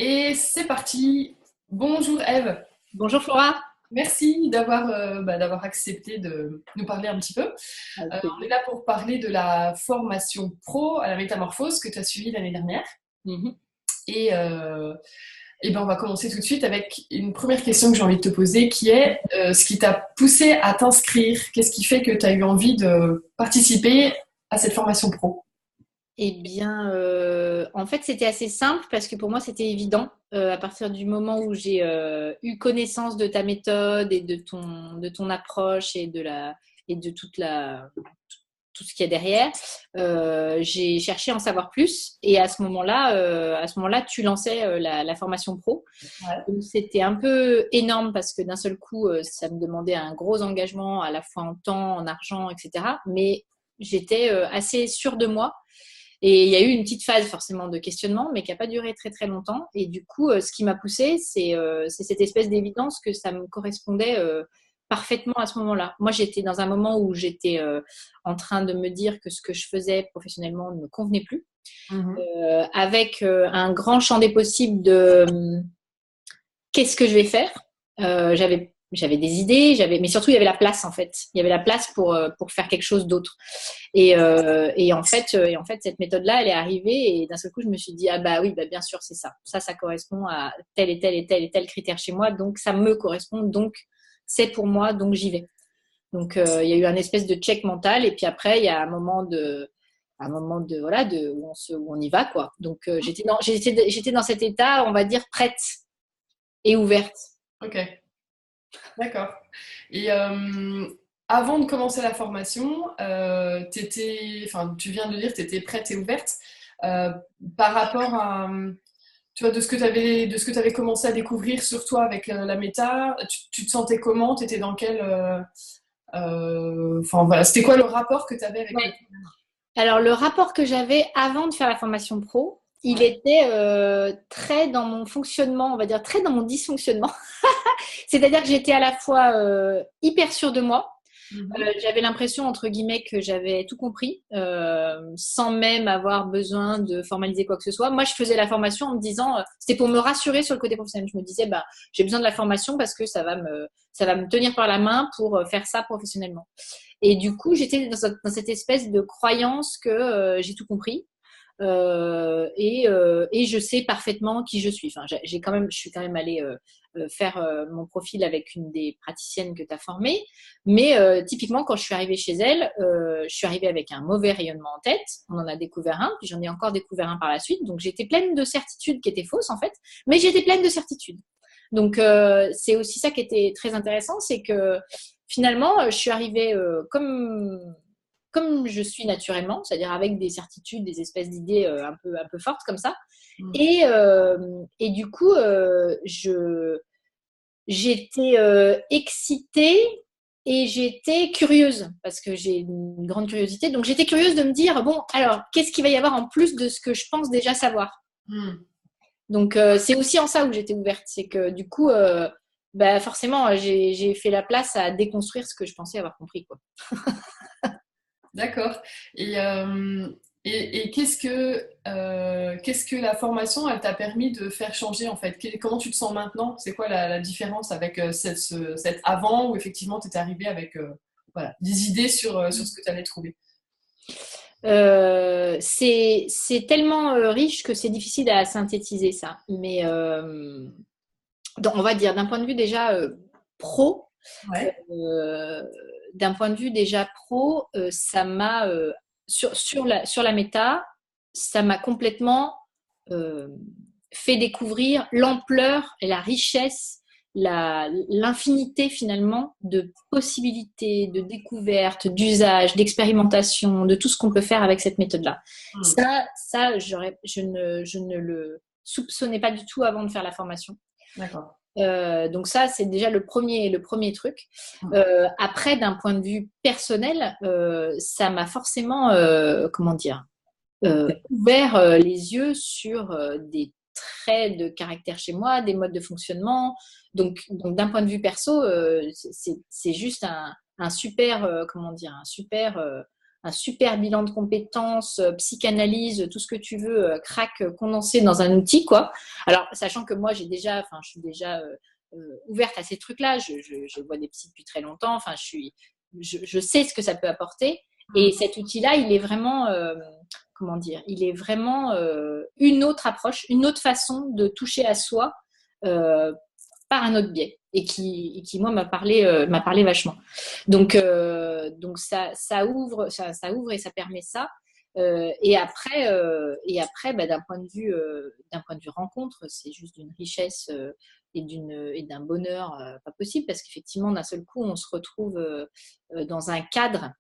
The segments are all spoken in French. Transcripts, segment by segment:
Et c'est parti. Bonjour Eve. Bonjour Flora. Merci d'avoir accepté de nous parler un petit peu. Avec On est plaisir. là pour parler de la formation pro à la métamorphose que tu as suivie l'année dernière. Mhm. Et, euh, on va commencer tout de suite avec une première question que j'ai envie de te poser qui est ce qui t'a poussé à t'inscrire. Qu'est-ce qui fait que tu as eu envie de participer à cette formation pro? Eh bien, en fait, c'était assez simple parce que pour moi, c'était évident. À partir du moment où j'ai eu connaissance de ta méthode et de ton approche et de tout ce qu'il y a derrière, j'ai cherché à en savoir plus. Et à ce moment-là, tu lançais la formation pro. Ouais. Donc, c'était un peu énorme parce que d'un seul coup, ça me demandait un gros engagement à la fois en temps, en argent, etc. Mais j'étais assez sûre de moi. Et il y a eu une petite phase forcément de questionnement, mais qui n'a pas duré très très longtemps. Et du coup, ce qui m'a poussée, c'est cette espèce d'évidence que ça me correspondait parfaitement à ce moment-là. Moi, j'étais dans un moment où j'étais en train de me dire que ce que je faisais professionnellement ne me convenait plus, Mhm. avec un grand champ des possibles de qu'est-ce que je vais faire. J'avais des idées, mais surtout il y avait la place en fait. Il y avait la place pour faire quelque chose d'autre. Et en fait, cette méthode-là, elle est arrivée et d'un seul coup, je me suis dit, ah bah oui, bah bien sûr, c'est ça. Ça correspond à tel et tel et tel et tel critère chez moi, donc ça me correspond, donc c'est pour moi, donc j'y vais. Donc il y a eu un espèce de check mental et puis après, il y a un moment de voilà, où on y va quoi. Donc j'étais dans cet état, on va dire prête et ouverte. Ok, d'accord. Et avant de commencer la formation, tu viens de dire que tu étais prête et ouverte euh, par rapport à, tu vois, de ce que tu avais commencé à découvrir sur toi avec la méta, tu te sentais comment? Tu étais dans quel, enfin voilà, c'était quoi le rapport que tu avais avec le. Ouais. Alors, le rapport que j'avais avant de faire la formation pro, il Ouais. était très dans mon fonctionnement, on va dire très dans mon dysfonctionnement. C'est-à-dire que j'étais à la fois hyper sûre de moi. Mhm. J'avais l'impression, entre guillemets, que j'avais tout compris, sans même avoir besoin de formaliser quoi que ce soit. Moi, je faisais la formation en me disant, c'était pour me rassurer sur le côté professionnel. Je me disais, bah, j'ai besoin de la formation parce que ça va me tenir par la main pour faire ça professionnellement. Et du coup, j'étais dans cette espèce de croyance que j'ai tout compris. Et je sais parfaitement qui je suis. Enfin, je suis quand même allée faire mon profil avec une des praticiennes que tu as formées. Mais typiquement, quand je suis arrivée chez elle, je suis arrivée avec un mauvais rayonnement en tête. On en a découvert un, puis j'en ai encore découvert un par la suite. Donc j'étais pleine de certitudes qui étaient fausses en fait, mais j'étais pleine de certitudes. Donc c'est aussi ça qui était très intéressant, c'est que finalement, je suis arrivée comme je suis naturellement, c'est-à-dire avec des certitudes, des espèces d'idées un peu fortes comme ça. Mhm. Et du coup, j'étais excitée et j'étais curieuse parce que j'ai une grande curiosité. Donc j'étais curieuse de me dire, bon, alors, qu'est-ce qu'il va y avoir en plus de ce que je pense déjà savoir? Mhm. Donc c'est aussi en ça où j'étais ouverte. C'est que du coup, bah, forcément, j'ai fait la place à déconstruire ce que je pensais avoir compris, quoi. D'accord. Et, euh, et qu'est-ce que la formation, elle t'a permis de faire changer en fait? Comment tu te sens maintenant? C'est quoi la différence avec cette avant où effectivement tu étais arrivé avec voilà, des idées sur ce que tu allais trouver? C'est tellement riche que c'est difficile à synthétiser ça. Mais on va dire d'un point de vue déjà pro, Ouais. euh, d'un point de vue déjà pro, ça m'a sur la méta, ça m'a complètement euh, fait découvrir l'ampleur et la richesse, l'infinité finalement de possibilités, de découvertes, d'usages, d'expérimentation, de tout ce qu'on peut faire avec cette méthode-là. Hmm. Je ne le soupçonnais pas du tout avant de faire la formation. D'accord. Donc ça, c'est déjà le premier truc. Hmm. Après, d'un point de vue personnel, ça m'a forcément, comment dire, ouvert les yeux sur des traits de caractère chez moi, des modes de fonctionnement. Donc d'un point de vue perso, c'est juste un super, comment dire, un super un super bilan de compétences, psychanalyse, tout ce que tu veux, crack condensé dans un outil, quoi. Alors, sachant que moi, je suis déjà ouverte à ces trucs-là. Je vois des psys depuis très longtemps. Enfin, je sais ce que ça peut apporter. Et cet outil-là, il est vraiment, comment dire, il est vraiment une autre approche, une autre façon de toucher à soi par un autre biais et qui moi, m'a parlé vachement. Donc ça ouvre et ça permet ça. Et après, bah, d'un point de vue rencontre, c'est juste d'une richesse et d'un bonheur pas possible parce qu'effectivement, d'un seul coup, on se retrouve dans un cadre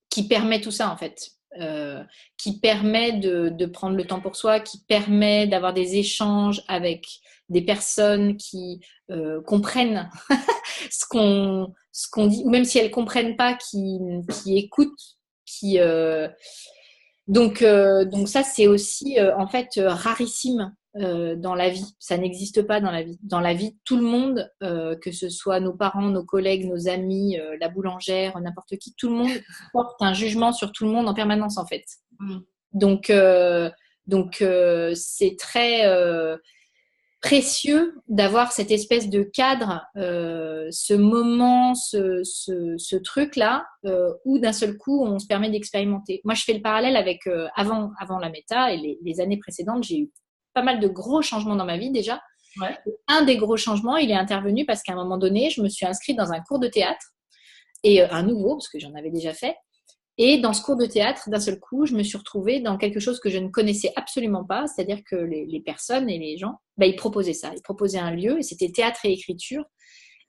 qui permet tout ça en fait, qui permet de prendre le temps pour soi, qui permet d'avoir des échanges avec des personnes qui comprennent ce qu'on dit, ou même si elles comprennent pas, qui écoutent, donc ça c'est aussi en fait rarissime dans la vie. Ça n'existe pas dans la vie. Dans la vie, tout le monde, que ce soit nos parents, nos collègues, nos amis, la boulangère, n'importe qui, tout le monde porte un jugement sur tout le monde en permanence en fait. Mm. Donc, c'est très précieux d'avoir cette espèce de cadre, ce moment, ce truc-là, où d'un seul coup, on se permet d'expérimenter. Moi, je fais le parallèle avec avant la méta et les années précédentes, j'ai eu pas mal de gros changements dans ma vie déjà. Ouais. Un des gros changements, il est intervenu parce qu'à un moment donné, je me suis inscrite dans un cours de théâtre, et un nouveau, parce que j'en avais déjà fait. Et dans ce cours de théâtre, d'un seul coup, je me suis retrouvée dans quelque chose que je ne connaissais absolument pas, c'est-à-dire que les personnes et les gens, bah, ils proposaient ça. Ils proposaient un lieu, et c'était théâtre et écriture,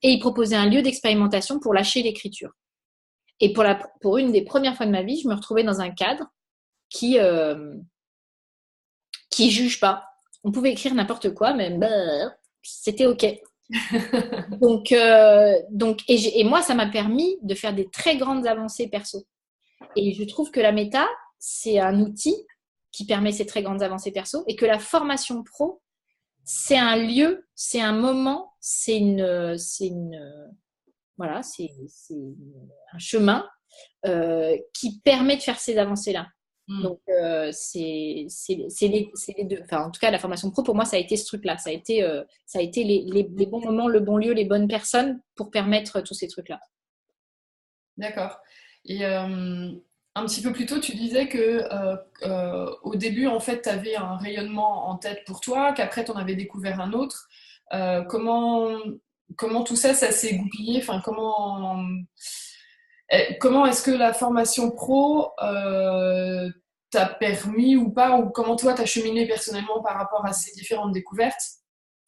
et ils proposaient un lieu d'expérimentation pour lâcher l'écriture. Et pour une des premières fois de ma vie, je me retrouvais dans un cadre qui juge pas. On pouvait écrire n'importe quoi, mais c'était OK. Et moi, ça m'a permis de faire des très grandes avancées perso. Et je trouve que la méta, c'est un outil qui permet ces très grandes avancées perso, et que la formation pro, c'est un lieu, c'est un moment, voilà, c'est un chemin qui permet de faire ces avancées-là. Donc, c'est les deux. Enfin, en tout cas, la formation pro, pour moi, ça a été ce truc-là. Ça a été les bons moments, le bon lieu, les bonnes personnes pour permettre tous ces trucs-là. D'accord. Et un petit peu plus tôt, tu disais que au début, en fait, tu avais un rayonnement en tête pour toi, qu'après, tu en avais découvert un autre. Comment tout ça, ça s'est goupillé? Enfin, comment est-ce que la formation pro t'a permis ou pas, ou comment toi, t'as cheminé personnellement par rapport à ces différentes découvertes?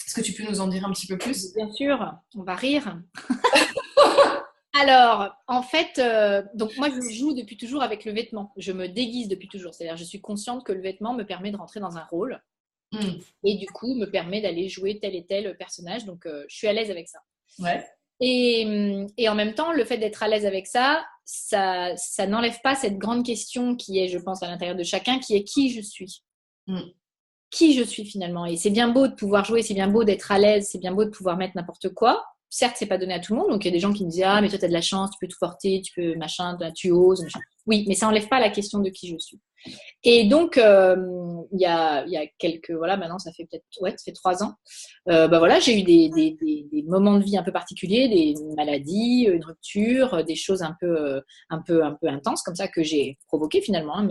Est-ce que tu peux nous en dire un petit peu plus? Bien sûr, on va rire. Alors, en fait, donc moi, je joue depuis toujours avec le vêtement. Je me déguise depuis toujours. C'est-à-dire, je suis consciente que le vêtement me permet de rentrer dans un rôle et du coup, me permet d'aller jouer tel et tel personnage. Donc, je suis à l'aise avec ça. Ouais. Et en même temps, le fait d'être à l'aise avec ça, ça n'enlève pas cette grande question qui est, je pense, à l'intérieur de chacun, qui est qui je suis. Qui je suis finalement. Et c'est bien beau de pouvoir jouer, c'est bien beau d'être à l'aise, c'est bien beau de pouvoir mettre n'importe quoi. Certes, c'est pas donné à tout le monde. Donc, il y a des gens qui me disent, ah, mais toi, tu as de la chance, tu peux tout porter, tu peux machin, tu oses. Machin. Oui, mais ça n'enlève pas la question de qui je suis. Et donc, il y a quelques, voilà, maintenant, ça fait peut-être, ouais, ça fait 3 ans. Bah voilà, j'ai eu des moments de vie un peu particuliers, des maladies, une rupture, des choses un peu intenses comme ça que j'ai provoquées finalement. Hein,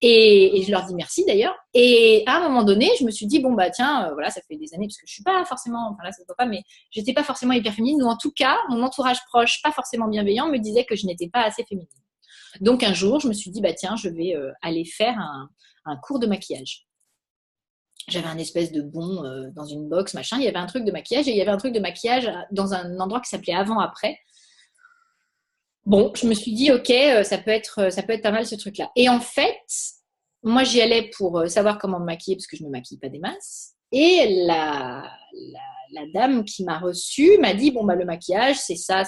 et je leur dis merci d'ailleurs. Et à un moment donné, je me suis dit, bon, bah tiens, voilà, ça fait des années, parce que je suis pas forcément, enfin là, ça se voit pas, mais j'étais pas forcément hyper féminine, ou en tout cas, mon entourage proche, pas forcément bienveillant, me disait que je n'étais pas assez féminine. Donc un jour, je me suis dit, bah tiens, je vais aller faire un cours de maquillage. J'avais un espèce de bon dans une box, machin. Il y avait un truc de maquillage, et il y avait un truc de maquillage dans un endroit qui s'appelait Avant-Après. Bon, je me suis dit, ok, ça peut être pas mal ce truc-là. Et en fait, moi, j'y allais pour savoir comment me maquiller, parce que je me maquille pas des masses. Et la dame qui m'a reçue m'a dit, bon, bah, le maquillage, c'est ça,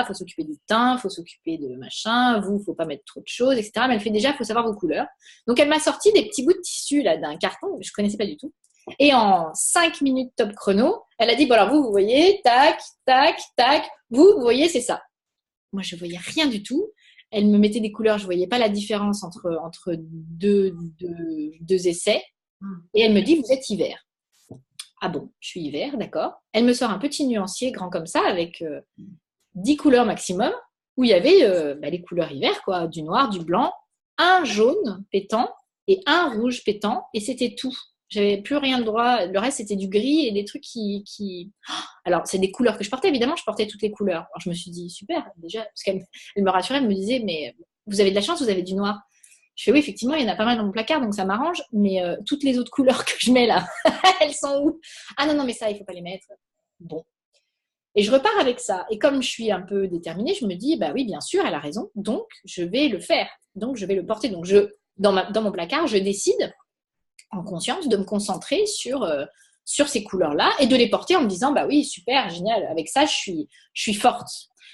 faut s'occuper du teint, faut s'occuper de machin, faut pas mettre trop de choses, etc. Mais elle fait déjà, faut savoir vos couleurs. Donc, elle m'a sorti des petits bouts de tissu, là, d'un carton que je connaissais pas du tout. Et en 5 minutes top chrono, elle a dit, bon, alors vous voyez, tac, tac, tac, vous voyez, c'est ça. Moi, je voyais rien du tout. elle me mettait des couleurs, je voyais pas la différence entre deux essais. Et elle me dit, vous êtes hiver. Ah bon, je suis hiver, d'accord. Elle me sort un petit nuancier grand comme ça, avec 10 couleurs maximum, où il y avait les couleurs hiver, quoi, du noir, du blanc, un jaune pétant et un rouge pétant, et c'était tout. J'avais plus rien de droit. Le reste, c'était du gris et des trucs qui... Alors, c'est des couleurs que je portais. Évidemment, je portais toutes les couleurs. Alors, je me suis dit, super, déjà, parce qu'elle me rassurait, elle me disait, mais vous avez de la chance, vous avez du noir. Je fais, oui, effectivement, il y en a pas mal dans mon placard, donc ça m'arrange. Mais toutes les autres couleurs que je mets là, elles sont où? Ah non, non, mais ça, il faut pas les mettre. Bon. Et je repars avec ça. Et comme je suis un peu déterminée, je me dis, bah oui, bien sûr, elle a raison. Donc, je vais le faire. Donc, je vais le porter. Donc, dans mon placard, je décide en conscience de me concentrer sur ces couleurs-là et de les porter en me disant, bah oui, super, génial, avec ça, je suis forte.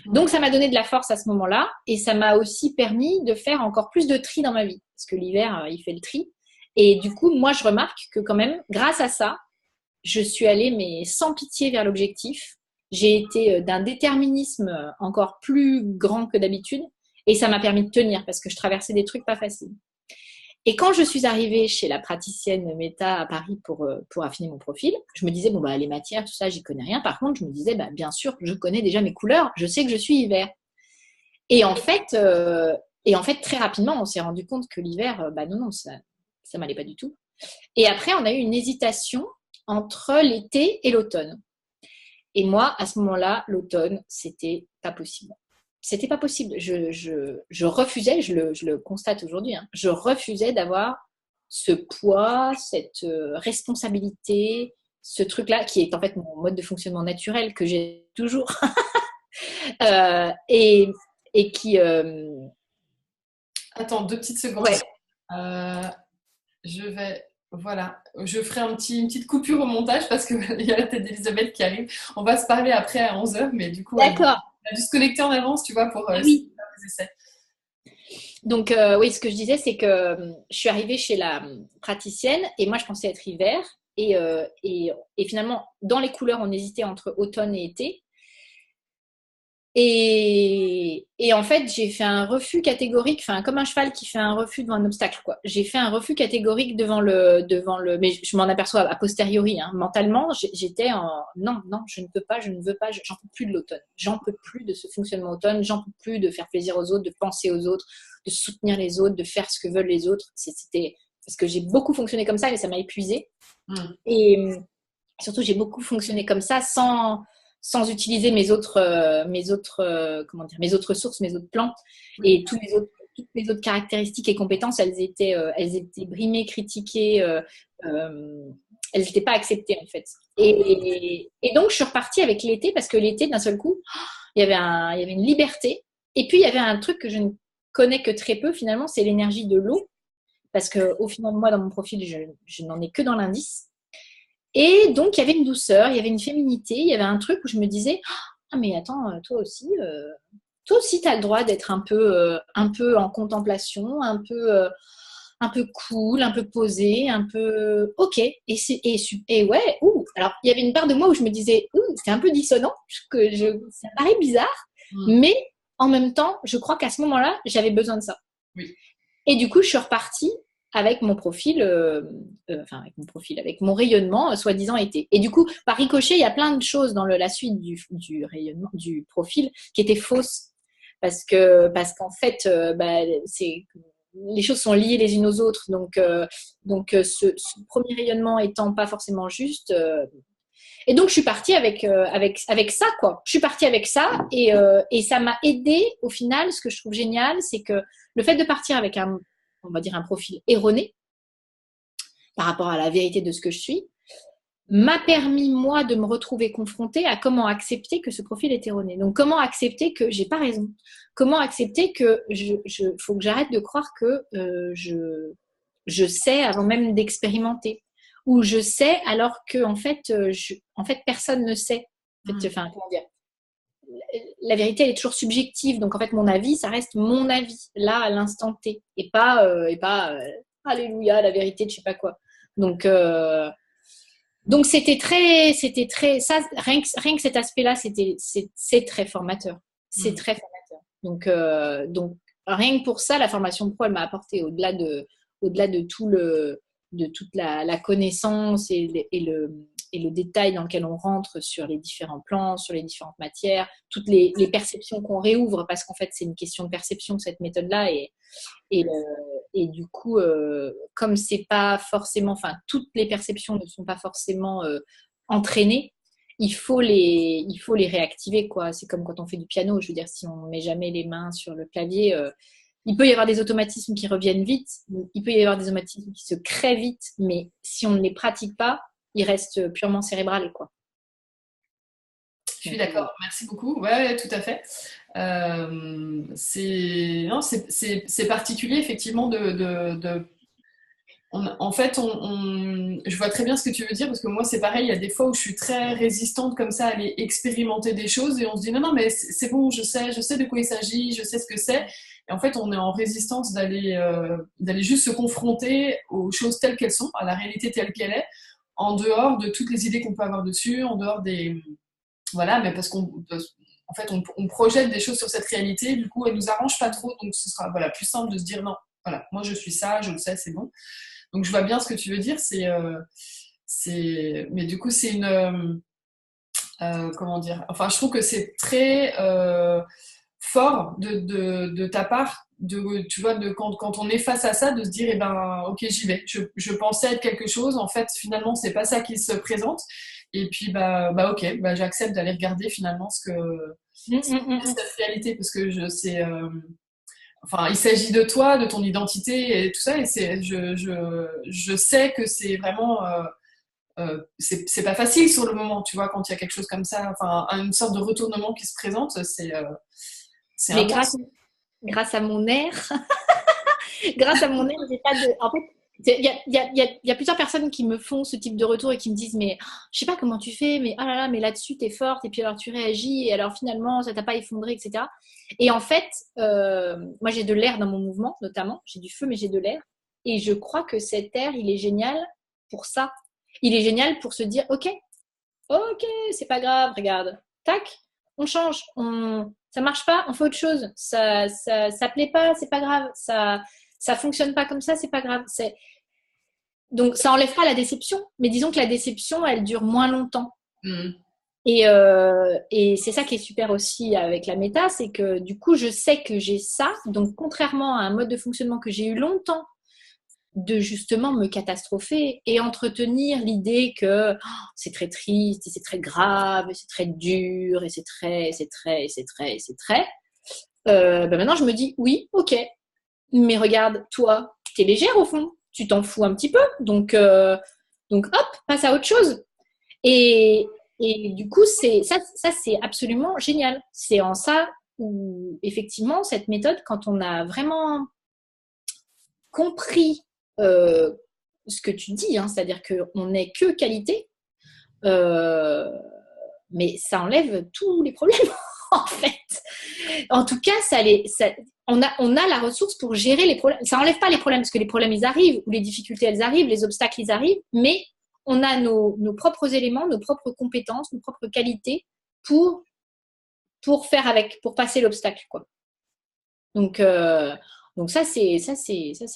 Donc, ça m'a donné de la force à ce moment-là et ça m'a aussi permis de faire encore plus de tri dans ma vie parce que l'hiver, il fait le tri. Et du coup, moi, je remarque que quand même, grâce à ça, je suis allée, mais sans pitié, vers l'objectif. J'ai été d'un déterminisme encore plus grand que d'habitude et ça m'a permis de tenir parce que je traversais des trucs pas faciles. Et quand je suis arrivée chez la praticienne Meta à Paris pour affiner mon profil, je me disais, bon, bah, les matières, tout ça, j'y connais rien. Par contre, je me disais, bah, bien sûr, je connais déjà mes couleurs, je sais que je suis hiver. Et en fait, très rapidement, on s'est rendu compte que l'hiver, bah, non, ça m'allait pas du tout. Et après, on a eu une hésitation entre l'été et l'automne. Et moi, à ce moment-là, l'automne, c'était pas possible. C'était pas possible. Je refusais, je le constate aujourd'hui, hein, je refusais d'avoir ce poids, cette responsabilité, ce truc-là qui est en fait mon mode de fonctionnement naturel que j'ai toujours euh, et, et qui... Attends, 2 petites secondes. Ouais. Je vais, voilà, je ferai une petite coupure au montage parce qu'il y a la tête d'Elisabeth qui arrive. On va se parler après à 11h, mais du coup, D'accord. elle a dû se connecter en avance, tu vois, pour Ah oui. faire des essais. Donc, oui, ce que je disais, c'est que je suis arrivée chez la praticienne et moi, je pensais être hiver. Et finalement, dans les couleurs, on hésitait entre automne et été. Et en fait, j'ai fait un refus catégorique, enfin, comme un cheval qui fait un refus devant un obstacle, quoi. J'ai fait un refus catégorique devant mais je m'en aperçois a posteriori, hein. Mentalement, j'étais en, non, non, je ne peux pas, je ne veux pas, j'en peux plus de l'automne. J'en peux plus de ce fonctionnement automne, j'en peux plus de faire plaisir aux autres, de penser aux autres, de soutenir les autres, de faire ce que veulent les autres. C'était, parce que j'ai beaucoup fonctionné comme ça, mais ça m'a épuisée. Et surtout, j'ai beaucoup fonctionné comme ça sans utiliser mes autres ressources, mes autres plans et toutes les autres caractéristiques et compétences, elles étaient brimées, critiquées, elles n'étaient pas acceptées en fait. Et donc je suis repartie avec l'été parce que l'été d'un seul coup, il y avait une liberté et puis il y avait un truc que je ne connais que très peu finalement, c'est l'énergie de l'eau parce que au final moi dans mon profil je n'en ai que dans l'indice. Et donc, il y avait une douceur, il y avait une féminité, il y avait un truc où je me disais, ah mais attends, toi aussi, tu as le droit d'être un peu en contemplation, un peu cool, un peu posé, un peu ok. Et ouais, alors il y avait une part de moi où je me disais, c'est un peu dissonant, ça paraît bizarre, mais en même temps, je crois qu'à ce moment-là, j'avais besoin de ça. Oui. Et du coup, je suis repartie avec mon profil, avec mon rayonnement, soi-disant été. Et du coup, par ricochet, il y a plein de choses dans la suite du rayonnement, du profil qui étaient fausses. Parce qu'en fait, les choses sont liées les unes aux autres. Donc ce premier rayonnement étant pas forcément juste. Et donc, je suis partie avec ça, quoi. Je suis partie avec ça et ça m'a aidée au final. Ce que je trouve génial, c'est que le fait de partir avec on va dire un profil erroné par rapport à la vérité de ce que je suis, m'a permis, moi, de me retrouver confrontée à comment accepter que ce profil est erroné. Donc, comment accepter que j'ai pas raison? Comment accepter que faut que j'arrête de croire que je sais avant même d'expérimenter, ou je sais alors que en fait personne ne sait. En fait, enfin, comment dire, la vérité elle est toujours subjective, donc en fait mon avis ça reste mon avis là à l'instant T et pas alléluia la vérité de je sais pas quoi. Donc c'était très ça, rien que cet aspect là c'est très formateur, c'est très formateur. Donc rien que pour ça, la formation pro, elle m'a apporté au-delà de de toute la connaissance et le détail dans lequel on rentre sur les différents plans, sur les différentes matières, toutes les perceptions qu'on réouvre, parce qu'en fait, c'est une question de perception, cette méthode-là. Et, et du coup, comme c'est pas forcément, enfin, toutes les perceptions ne sont pas forcément entraînées, il faut les réactiver, quoi. C'est comme quand on fait du piano. Je veux dire, si on met jamais les mains sur le clavier, il peut y avoir des automatismes qui reviennent vite, il peut y avoir des automatismes qui se créent vite, mais si on ne les pratique pas, ils restent purement cérébral, quoi. Je suis d'accord, merci beaucoup. Ouais, tout à fait. C'est particulier, effectivement, en fait, je vois très bien ce que tu veux dire, parce que moi, c'est pareil, il y a des fois où je suis très résistante comme ça à aller expérimenter des choses, et on se dit, non, non, mais c'est bon, je sais de quoi il s'agit, je sais ce que c'est. Et en fait, on est en résistance d'aller juste se confronter aux choses telles qu'elles sont, à la réalité telle qu'elle est, en dehors de toutes les idées qu'on peut avoir dessus, en dehors des... Voilà, mais en fait, on projette des choses sur cette réalité, du coup, elle nous arrange pas trop, donc ce sera voilà, plus simple de se dire, non, voilà, moi je suis ça, je le sais, c'est bon. Donc je vois bien ce que tu veux dire, mais du coup c'est comment dire, enfin je trouve que c'est très fort de ta part, tu vois, quand on est face à ça, de se dire, eh ben ok j'y vais, je pensais être quelque chose, en fait finalement c'est pas ça qui se présente, et puis bah ok, bah, j'accepte d'aller regarder finalement cette réalité, parce que je sais... Enfin, il s'agit de toi, de ton identité et tout ça. Et je sais que c'est vraiment, c'est pas facile sur le moment, tu vois, quand il y a quelque chose comme ça, enfin, une sorte de retournement qui se présente, c'est Mais intense. grâce à mon air, grâce à mon air, j'ai pas de. En fait, il y a plusieurs personnes qui me font ce type de retour et qui me disent, mais je sais pas comment tu fais, mais oh là là, mais là-dessus t'es forte et puis alors tu réagis et alors finalement ça t'a pas effondré, etc. Et en fait, moi j'ai de l'air dans mon mouvement, notamment, j'ai du feu mais j'ai de l'air et je crois que cet air il est génial pour ça. Il est génial pour se dire, ok, c'est pas grave, regarde, tac, on change, ça marche pas, on fait autre chose, ça plaît pas, c'est pas grave, ça fonctionne pas comme ça, c'est pas grave. Donc ça enlève pas la déception, mais disons que la déception, elle dure moins longtemps. Mm. Et c'est ça qui est super aussi avec la méta, c'est que du coup, je sais que j'ai ça. Donc, contrairement à un mode de fonctionnement que j'ai eu longtemps, de justement me catastropher et entretenir l'idée que c'est très triste et c'est très grave et c'est très dur et ben maintenant je me dis oui, ok, mais regarde, toi t'es légère au fond, tu t'en fous un petit peu, donc hop, passe à autre chose. Et du coup ça c'est absolument génial. C'est en ça où effectivement cette méthode, quand on a vraiment compris euh, ce que tu dis, hein, c'est-à-dire qu'on n'est que qualité, euh, mais ça enlève tous les problèmes, en fait. En tout cas, on a la ressource pour gérer les problèmes. Ça enlève pas les problèmes, parce que les problèmes, ils arrivent, ou les difficultés, elles arrivent, les obstacles, ils arrivent, mais on a nos propres éléments, nos propres compétences, nos propres qualités pour faire avec, pour passer l'obstacle, quoi. Donc, euh, donc ça, c'est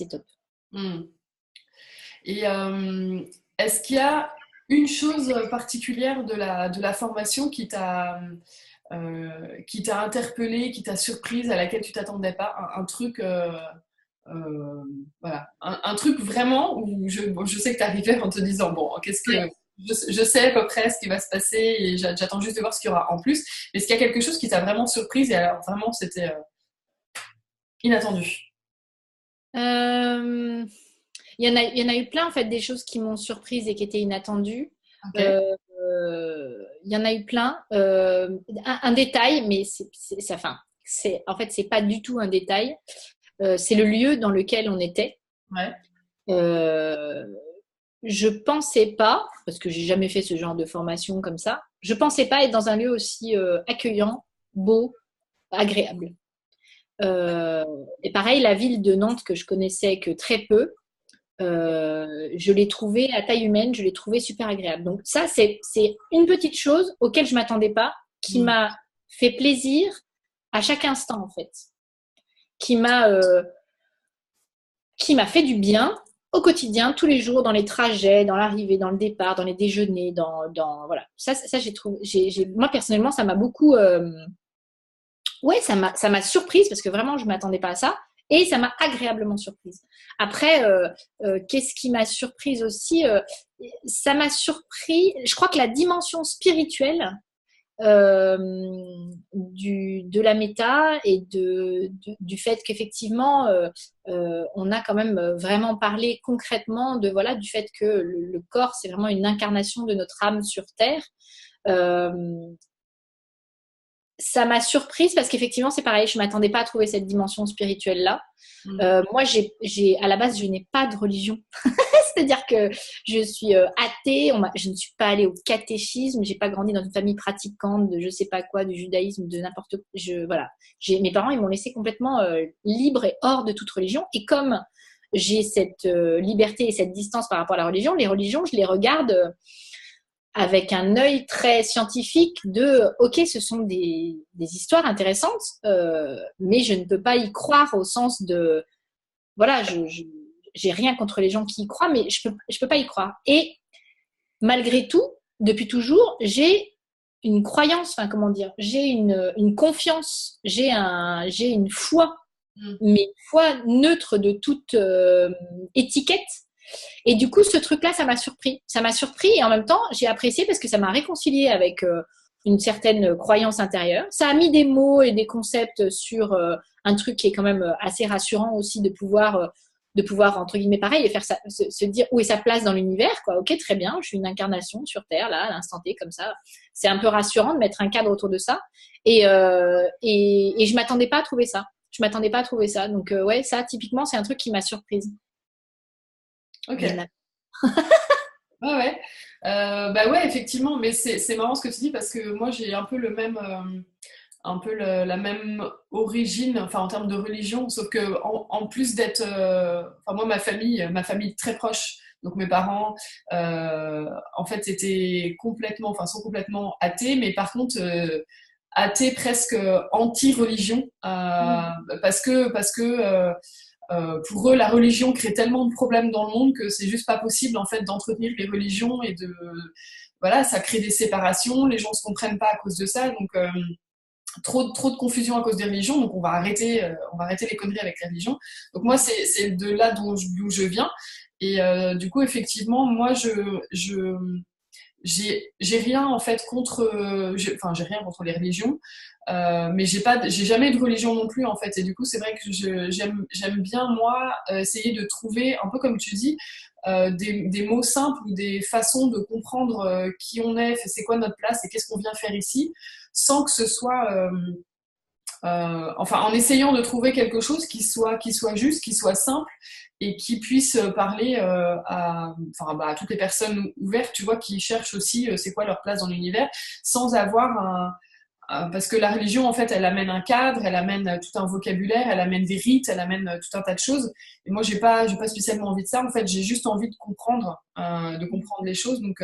top. Mm. Et est-ce qu'il y a une chose particulière de la formation qui t'a interpellé, qui t'a surprise, à laquelle tu t'attendais pas, un truc, euh, voilà, un truc vraiment où je sais que tu arrivais en te disant, bon, Ouais. je sais à peu près ce qui va se passer et j'attends juste de voir ce qu'il y aura en plus. Mais est-ce qu'il y a quelque chose qui t'a vraiment surprise et alors vraiment c'était inattendu? Euh, il y en a eu plein, en fait, des choses qui m'ont surprise et qui étaient inattendues. Ok. Euh, il y en a eu plein. Un détail, mais enfin, en fait, c'est pas du tout un détail. C'est le lieu dans lequel on était. Ouais. Euh, je pensais pas, parce que j'ai jamais fait ce genre de formation comme ça, je pensais pas être dans un lieu aussi accueillant, beau, agréable. Et pareil, la ville de Nantes que je connaissais que très peu, je l'ai trouvée à taille humaine, je l'ai trouvée super agréable. Donc ça, c'est une petite chose auquel je m'attendais pas, qui Mm. m'a fait plaisir à chaque instant en fait, qui m'a fait du bien au quotidien, tous les jours, dans les trajets, dans l'arrivée, dans le départ, dans les déjeuners, voilà. Ça j'ai trouvé, moi personnellement, ça m'a beaucoup, ouais, ça m'a surprise parce que vraiment, je m'attendais pas à ça. Et ça m'a agréablement surprise. Après, qu'est-ce qui m'a surprise aussi ça m'a surpris, je crois que la dimension spirituelle euh, de la méta et du fait qu'effectivement, on a quand même vraiment parlé concrètement de voilà du fait que le corps, c'est vraiment une incarnation de notre âme sur Terre. Euh, Ça m'a surprise parce qu'effectivement, c'est pareil, je ne m'attendais pas à trouver cette dimension spirituelle-là. Moi, à la base, je n'ai pas de religion. C'est-à-dire que je suis athée, je ne suis pas allée au catéchisme, j'ai pas grandi dans une famille pratiquante de je sais pas quoi, du judaïsme, de n'importe quoi. Voilà. Mes parents, ils m'ont laissé complètement libre et hors de toute religion. Et comme j'ai cette liberté et cette distance par rapport à la religion, les religions, je les regarde avec un œil très scientifique ok, ce sont des histoires intéressantes, mais je ne peux pas y croire au sens de, voilà, j'ai rien contre les gens qui y croient, mais je peux pas y croire. Et malgré tout, depuis toujours, j'ai une croyance, enfin comment dire, j'ai une confiance, j'ai une foi, mais une foi neutre de toute étiquette. Et du coup, ce truc-là, ça m'a surpris. Ça m'a surpris et en même temps, j'ai apprécié parce que ça m'a réconcilié avec une certaine croyance intérieure. Ça a mis des mots et des concepts sur un truc qui est quand même assez rassurant aussi de pouvoir entre guillemets pareil et faire ça, se dire où est sa place dans l'univers, quoi. Ok, très bien, je suis une incarnation sur Terre là, à l'instant T comme ça. C'est un peu rassurant de mettre un cadre autour de ça. Et je m'attendais pas à trouver ça. Je m'attendais pas à trouver ça. Donc ouais, ça typiquement, c'est un truc qui m'a surprise. Ok. Ouais, ouais. Bah ouais, effectivement, mais c'est marrant ce que tu dis parce que moi j'ai un peu le même, la même origine, enfin en termes de religion, sauf que en plus d'être, enfin moi ma famille très proche, donc mes parents, en fait étaient complètement, enfin sont complètement athées, mais par contre athées presque anti-religion, parce que pour eux, la religion crée tellement de problèmes dans le monde que c'est juste pas possible en fait d'entretenir les religions et voilà, ça crée des séparations, les gens se comprennent pas à cause de ça, donc trop de confusion à cause des religions, donc on va arrêter les conneries avec les religions. Donc moi, c'est de là d'où je viens, et du coup, effectivement, moi, j'ai rien en fait contre, enfin j'ai rien contre les religions, mais j'ai jamais eu de religion non plus en fait, et du coup c'est vrai que j'aime bien moi essayer de trouver un peu comme tu dis des mots simples ou des façons de comprendre qui on est, c'est quoi notre place et qu'est-ce qu'on vient faire ici, sans que ce soit enfin, en essayant de trouver quelque chose qui soit juste, qui soit simple et qui puisse parler enfin, bah, à toutes les personnes ouvertes, tu vois, qui cherchent aussi c'est quoi leur place dans l'univers, sans avoir parce que la religion, en fait, elle amène un cadre, elle amène tout un vocabulaire, elle amène des rites, elle amène tout un tas de choses. Et moi, j'ai pas spécialement envie de ça. En fait, j'ai juste envie de comprendre les choses. Donc,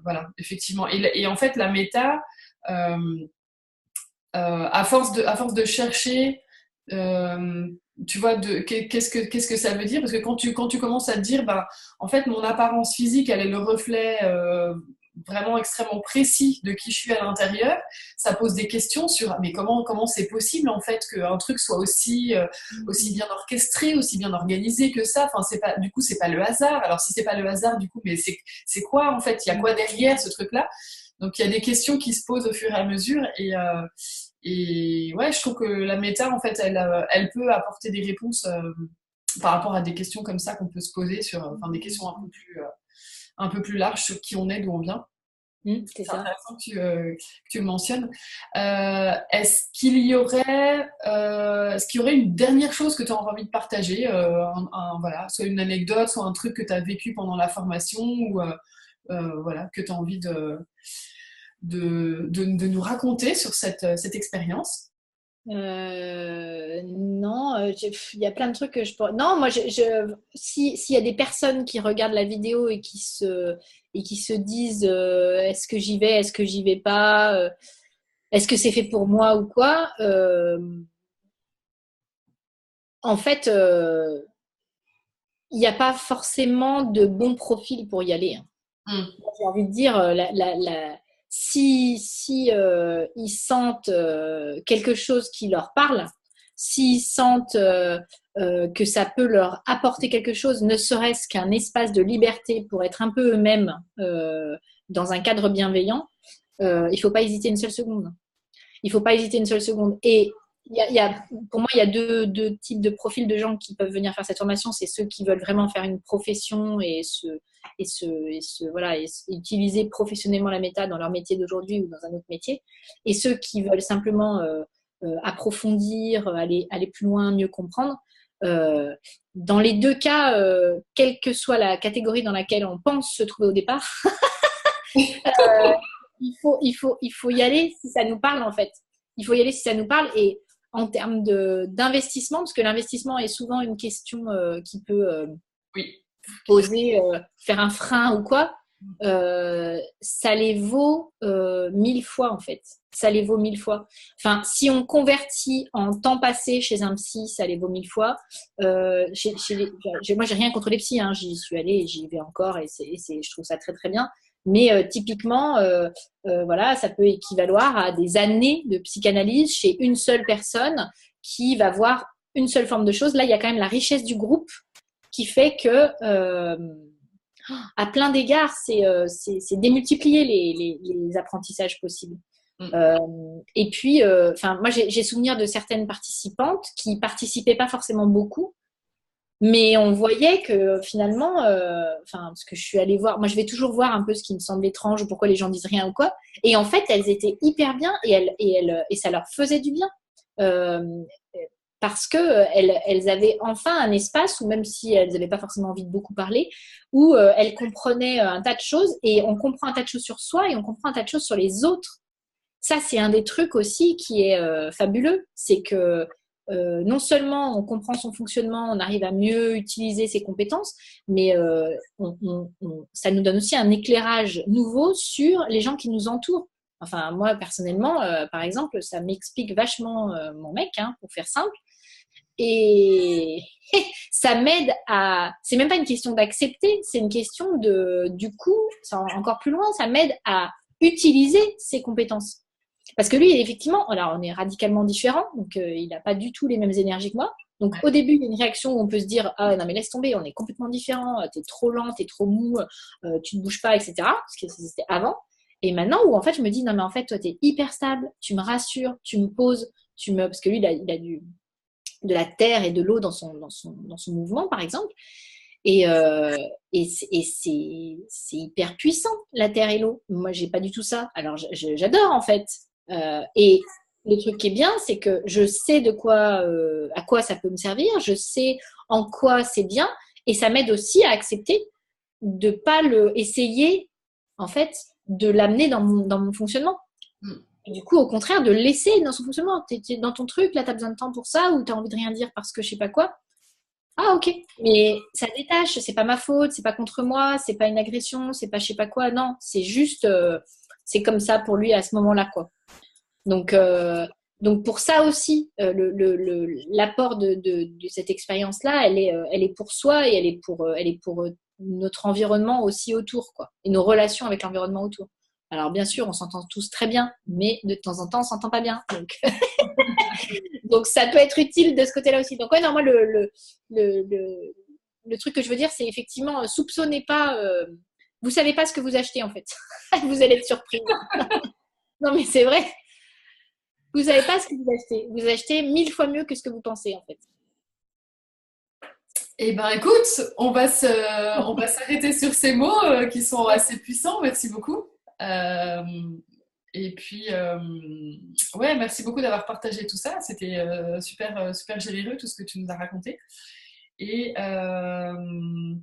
voilà, effectivement. Et en fait, la méta, euh, à force de chercher, euh, tu vois, qu'est-ce que ça veut dire? Parce que quand tu commences à te dire, bah, en fait, mon apparence physique, elle est le reflet vraiment extrêmement précis de qui je suis à l'intérieur, ça pose des questions sur, mais comment c'est possible, en fait, qu'un truc soit aussi bien orchestré, aussi bien organisé que ça? Enfin, du coup, c'est pas le hasard. Alors, si c'est pas le hasard, du coup, mais c'est quoi, en fait? Il y a quoi derrière ce truc-là? Donc, il y a des questions qui se posent au fur et à mesure et ouais, je trouve que la méta, en fait, elle peut apporter des réponses par rapport à des questions comme ça qu'on peut se poser enfin, des questions un peu plus larges sur qui on est, d'où on vient. C'est C'est ça. intéressant que tu le mentionnes. Est-ce qu'il y aurait, une dernière chose que tu as envie de partager, voilà, soit une anecdote, soit un truc que tu as vécu pendant la formation ou voilà, que tu as envie de nous raconter sur cette expérience? Non, il y a plein de trucs que je pourrais. Non, moi, s'il y a des personnes qui regardent la vidéo et qui se disent est-ce que j'y vais, est-ce que j'y vais pas, est-ce que c'est fait pour moi ou quoi, en fait, il n'y a pas forcément de bon profil pour y aller, hein. Mm. J'ai envie de dire, si ils sentent quelque chose qui leur parle, s'ils sentent que ça peut leur apporter quelque chose, ne serait-ce qu'un espace de liberté pour être un peu eux-mêmes dans un cadre bienveillant, il ne faut pas hésiter une seule seconde. Il ne faut pas hésiter une seule seconde. Et pour moi, il y a deux types de profils de gens qui peuvent venir faire cette formation. C'est ceux qui veulent vraiment faire une profession voilà, et utiliser professionnellement la méta dans leur métier d'aujourd'hui ou dans un autre métier. Et ceux qui veulent simplement approfondir, aller plus loin, mieux comprendre. Dans les deux cas, quelle que soit la catégorie dans laquelle on pense se trouver au départ, il faut y aller si ça nous parle, en fait. Il faut y aller si ça nous parle. Et en termes d'investissement, parce que l'investissement est souvent une question qui peut Oui. poser, faire un frein ou quoi, ça les vaut 1000 fois, en fait. Ça les vaut 1000 fois. Enfin, si on convertit en temps passé chez un psy, ça les vaut 1000 fois. Moi, j'ai rien contre les psys, hein. J'y suis allée et j'y vais encore et je trouve ça très, très bien. Mais typiquement, voilà, ça peut équivaloir à des années de psychanalyse chez une seule personne qui va voir une seule forme de choses. Là, il y a quand même la richesse du groupe qui fait que, à plein d'égards, c'est démultiplier les apprentissages possibles. Et puis, moi, j'ai souvenir de certaines participantes qui participaient pas forcément beaucoup, mais on voyait que finalement, parce que je suis allée voir, moi je vais toujours voir un peu ce qui me semble étrange ou pourquoi les gens disent rien ou quoi. Et en fait, elles étaient hyper bien et ça leur faisait du bien. Parce que elles avaient enfin un espace où, même si elles n'avaient pas forcément envie de beaucoup parler, où elles comprenaient un tas de choses, et on comprend un tas de choses sur soi et on comprend un tas de choses sur les autres. Ça, c'est un des trucs aussi qui est fabuleux, c'est que non seulement on comprend son fonctionnement, on arrive à mieux utiliser ses compétences, mais ça nous donne aussi un éclairage nouveau sur les gens qui nous entourent. Enfin, moi, personnellement, par exemple, ça m'explique vachement mon mec, hein, pour faire simple. Et ça m'aide à... C'est même pas une question d'accepter, c'est une question du coup, ça va encore plus loin, ça m'aide à utiliser ses compétences. Parce que lui, effectivement, alors on est radicalement différents, donc il n'a pas du tout les mêmes énergies que moi. Donc au début, il y a une réaction où on peut se dire « Ah non, mais laisse tomber, on est complètement différents, t'es trop lent, t'es trop mou, tu ne bouges pas, etc. » Parce que c'était avant. Et maintenant, où en fait, je me dis « Non, mais en fait, toi, t'es hyper stable, tu me rassures, tu me poses, Parce que lui, il a de la terre et de l'eau dans son mouvement, par exemple. Et c'est hyper puissant, la terre et l'eau. Moi, j'ai pas du tout ça. Alors, j'adore, en fait. Et le truc qui est bien, c'est que je sais à quoi ça peut me servir, je sais en quoi c'est bien, et ça m'aide aussi à accepter de pas essayer, en fait, de l'amener dans mon fonctionnement. Et du coup, au contraire, de le laisser dans son fonctionnement. T'es dans ton truc, là, tu as besoin de temps pour ça, ou tu as envie de rien dire parce que je sais pas quoi. Ah, ok. Mais ça détache, c'est pas ma faute, c'est pas contre moi, c'est pas une agression, c'est pas je sais pas quoi. Non, c'est juste, c'est comme ça pour lui à ce moment-là, quoi. Donc pour ça aussi, l'apport de cette expérience-là, elle est pour soi et elle est pour notre environnement aussi autour, quoi, et nos relations avec l'environnement autour. Alors bien sûr, on s'entend tous très bien, mais de temps en temps, on s'entend pas bien. Donc, donc ça peut être utile de ce côté-là aussi. Donc ouais, non, moi le truc que je veux dire, c'est effectivement soupçonnez pas. Vous savez pas ce que vous achetez en fait. Vous allez être surpris. Non mais c'est vrai. Vous savez pas ce que vous achetez. Vous achetez 1000 fois mieux que ce que vous pensez en fait. Eh ben écoute, on va s'arrêter sur ces mots qui sont assez puissants. Merci beaucoup. Et puis, ouais, merci beaucoup d'avoir partagé tout ça. C'était super généreux tout ce que tu nous as raconté. Et ben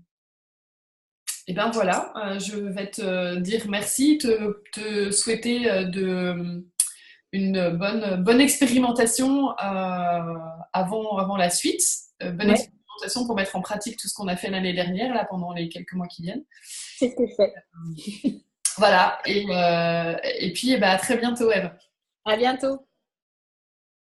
voilà, je vais te dire merci, te souhaiter une bonne expérimentation avant la suite. Bonne Ouais, expérimentation pour mettre en pratique tout ce qu'on a fait l'année dernière, là, pendant les quelques mois qui viennent. c'est ce que je fais. Voilà, et puis eh ben, à très bientôt, Eve. À bientôt.